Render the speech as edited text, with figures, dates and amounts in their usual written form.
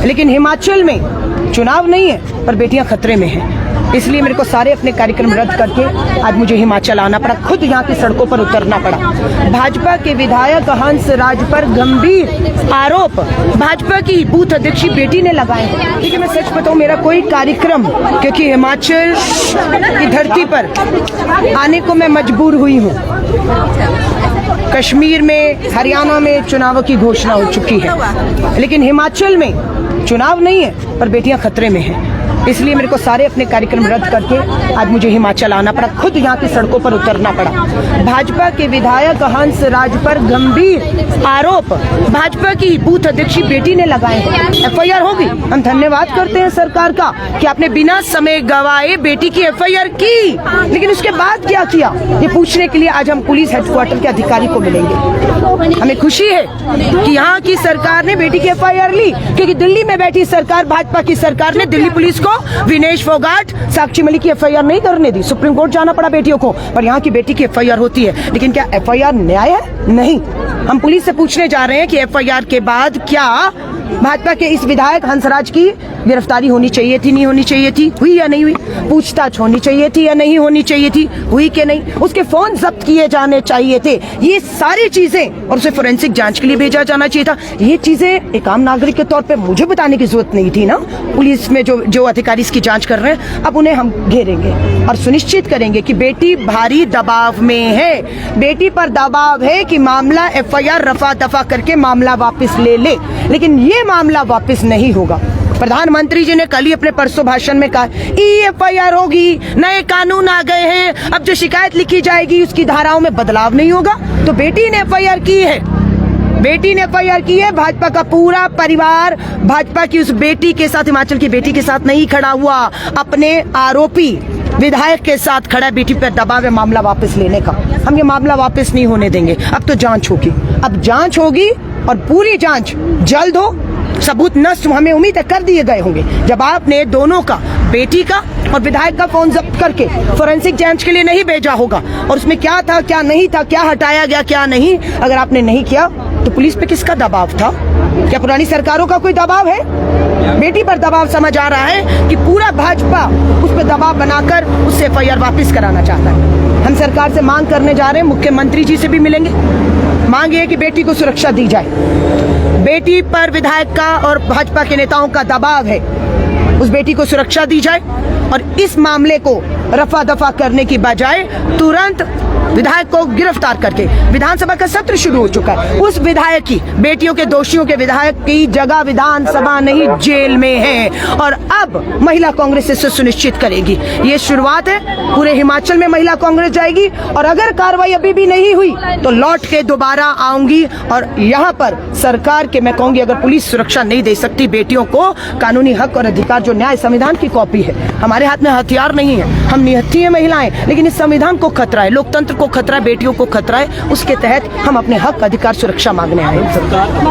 लेकिन हिमाचल में चुनाव नहीं है पर बेटियां खतरे में हैं। इसलिए मेरे को सारे अपने कार्यक्रम रद्द करके आज मुझे हिमाचल आना पड़ा, खुद यहाँ की सड़कों पर उतरना पड़ा। भाजपा के विधायक हंस राज पर गंभीर आरोप भाजपा की बूथ अध्यक्ष बेटी ने लगाए हैं। देखिए मैं सच बताऊं, मेरा कोई कार्यक्रम क्योंकि हिमाचल की धरती पर आने को मैं मजबूर हुई हूँ। कश्मीर में, हरियाणा में चुनाव की घोषणा हो चुकी है, लेकिन हिमाचल में चुनाव नहीं है पर बेटियां खतरे में हैं। इसलिए मेरे को सारे अपने कार्यक्रम रद्द करके आज मुझे हिमाचल आना पड़ा, खुद यहाँ की सड़कों पर उतरना पड़ा। भाजपा के विधायक हंस राज पर गंभीर आरोप भाजपा की बूथ अध्यक्ष बेटी ने लगाए हैं। एफआईआर होगी। हम धन्यवाद करते हैं सरकार का कि आपने बिना समय गवाए बेटी की एफआईआर की, लेकिन उसके बाद क्या किया ये पूछने के लिए आज हम पुलिस हेडक्वार्टर के अधिकारी को मिलेंगे। हमें खुशी है कि यहाँ की सरकार ने बेटी की एफआईआर ली, क्योंकि दिल्ली में बैठी सरकार, भाजपा की सरकार ने दिल्ली पुलिस को विनेश फोगाट, साक्षी मलिक की एफआईआर नहीं करने दी। सुप्रीम कोर्ट जाना पड़ा बेटियों को, पर यहाँ की बेटी की एफआईआर होती है। लेकिन क्या एफआईआर न्याय है? नहीं। हम पुलिस से पूछने जा रहे हैं कि एफआईआर के बाद क्या भाजपा के इस विधायक हंसराज की गिरफ्तारी होनी चाहिए थी, नहीं होनी चाहिए थी, हुई या नहीं हुई? पूछताछ होनी चाहिए थी या नहीं होनी चाहिए थी, हुई कि नहीं? उसके फोन जब्त किए जाने चाहिए थे। ये सारी चीजें, और उसे फोरेंसिक जांच के लिए भेजा जाना चाहिए था। ये चीजें एक आम नागरिक के तौर पे मुझे बताने की जरूरत नहीं थी ना। पुलिस में जो अधिकारी इसकी जांच कर रहे हैं, अब उन्हें हम घेरेंगे और सुनिश्चित करेंगे कि बेटी भारी दबाव में है। बेटी पर दबाव है कि मामला एफआईआर रफा दफा करके मामला वापस ले ले, लेकिन ये मामला वापस नहीं होगा। प्रधानमंत्री जी ने कल ही अपने परसों भाषण में कहा एफआईआर होगी, नए कानून आ गए हैं, अब जो शिकायत लिखी जाएगी उसकी धाराओं में बदलाव नहीं होगा। तो बेटी ने एफआईआर की है, बेटी ने एफआईआर की है। भाजपा का पूरा परिवार भाजपा की उस बेटी के साथ, हिमाचल की बेटी के साथ नहीं खड़ा हुआ, अपने आरोपी विधायक के साथ खड़ा। बेटी पर दबाव है मामला वापस लेने का। हम ये मामला वापस नहीं होने देंगे। अब तो जांच होगी, अब जांच होगी और पूरी जांच जल्द हो, सबूत नष्ट हमें उम्मीद है कर दिए गए होंगे। जब आपने दोनों का, बेटी का और विधायक का फोन जब्त करके फोरेंसिक जांच के लिए नहीं भेजा होगा, और उसमें क्या था क्या नहीं था, क्या हटाया गया क्या नहीं, अगर आपने नहीं किया तो पुलिस पे किसका दबाव था? क्या पुरानी सरकारों का कोई दबाव है? बेटी पर दबाव समझ आ रहा है कि पूरा भाजपा उस पर दबाव बनाकर उससे एफआईआर वापस कराना चाहता है। हम सरकार से मांग करने जा रहे हैं, मुख्यमंत्री जी से भी मिलेंगे। मांग ये कि बेटी को सुरक्षा दी जाए। बेटी पर विधायक का और भाजपा के नेताओं का दबाव है, उस बेटी को सुरक्षा दी जाए और इस मामले को रफा दफा करने की बजाय तुरंत विधायक को गिरफ्तार करके, विधानसभा का सत्र शुरू हो चुका है, उस विधायक की, बेटियों के दोषियों के विधायक की जगह विधानसभा नहीं जेल में है। और अब महिला कांग्रेस इसे सुनिश्चित करेगी। ये शुरुआत है, पूरे हिमाचल में महिला कांग्रेस जाएगी और अगर कार्रवाई अभी भी नहीं हुई तो लौट के दोबारा आऊंगी। और यहाँ पर सरकार के, मैं कहूंगी, अगर पुलिस सुरक्षा नहीं दे सकती बेटियों को कानूनी हक और अधिकार, जो न्याय संविधान की कॉपी है, हमारे हाथ में हथियार नहीं है, हम निहत्थी है महिलाएं, लेकिन इस संविधान को खतरा है, लोकतंत्र को खतरा है, बेटियों को खतरा है, उसके तहत हम अपने हक, अधिकार, सुरक्षा मांगने आए हैं।